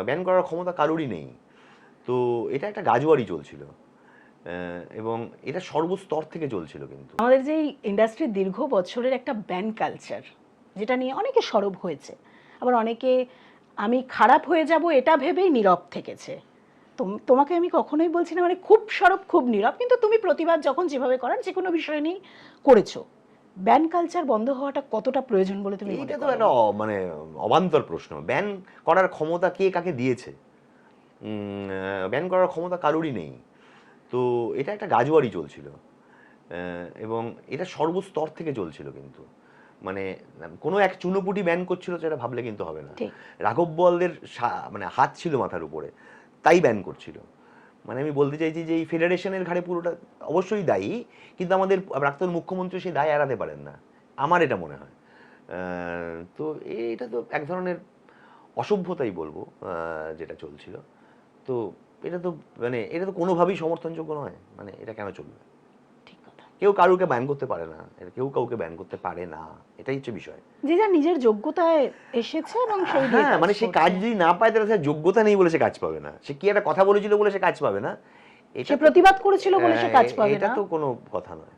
Ban করার ক্ষমতা কারোরই নেই। তো এটা একটা গাজোয়ারি চলছিল এবং এটা সর্বস্তর থেকে চলছিল। কিন্তু আমাদের যে ইন্ডাস্ট্রির দীর্ঘ বছরের একটা ব্যান কালচার, যেটা নিয়ে অনেকে সরব হয়েছে, আবার অনেকে আমি খারাপ হয়ে যাব এটা ভেবেই নীরব থেকেছে। তোমাকে আমি কখনোই বলছি না মানে খুব সরব খুব নীরব, কিন্তু তুমি প্রতিবাদ যখন যেভাবে করার যে কোনো বিষয় নিয়ে করেছো। ব্যান কালচার বন্ধ হওয়াটা কতটা প্রয়োজন বলে তুমি মনে এটা তো করো? একটা মানে অবান্তর প্রশ্ন। ব্যান করার ক্ষমতা কে কাকে দিয়েছে? ব্যান করার ক্ষমতা কারোরই নেই। তো এটা একটা গাজোয়ারি চলছিল এবং এটা সর্বস্তর থেকে চলছিল। কিন্তু মানে কোনো এক চুনোপুটি ব্যান করছিল সেটা ভাবলে কিন্তু হবে না। রাঘব বোয়ালদের মানে হাত ছিল মাথার উপরে, তাই ব্যান করছিল। মানে আমি বলতে চাইছি যে এই ফেডারেশনের ঘাড়ে পুরোটা অবশ্যই দায়ী, কিন্তু আমাদের প্রাক্তন মুখ্যমন্ত্রী সেই দায় এড়াতে পারেন না, আমার এটা মনে হয়। তো এটা তো এক ধরনের অসভ্যতাই বলবো যেটা চলছিল। তো এটা তো মানে এটা তো কোনোভাবেই সমর্থনযোগ্য নয়। মানে এটা কেন চলবে? ঠিক কথা। কেউ কারুকে ব্যান করতে পারে না, কেউ কাউকে ব্যান করতে পারে না, এটাই হচ্ছে বিষয়। যে যার নিজের যোগ্যতায় এসেছে এবং সেই দিয়ে হ্যাঁ, মানে সে কাজ করছে। যদি না পায় তাহলে সে যোগ্যতা নেই বলে সে কাজ পাবে না। সে কি একটা কথা বলেছিল বলে সে কাজ পাবে না, সে প্রতিবাদ করেছিল বলে সে কাজ পাবে এটা না। তো কোনো কথা নয়।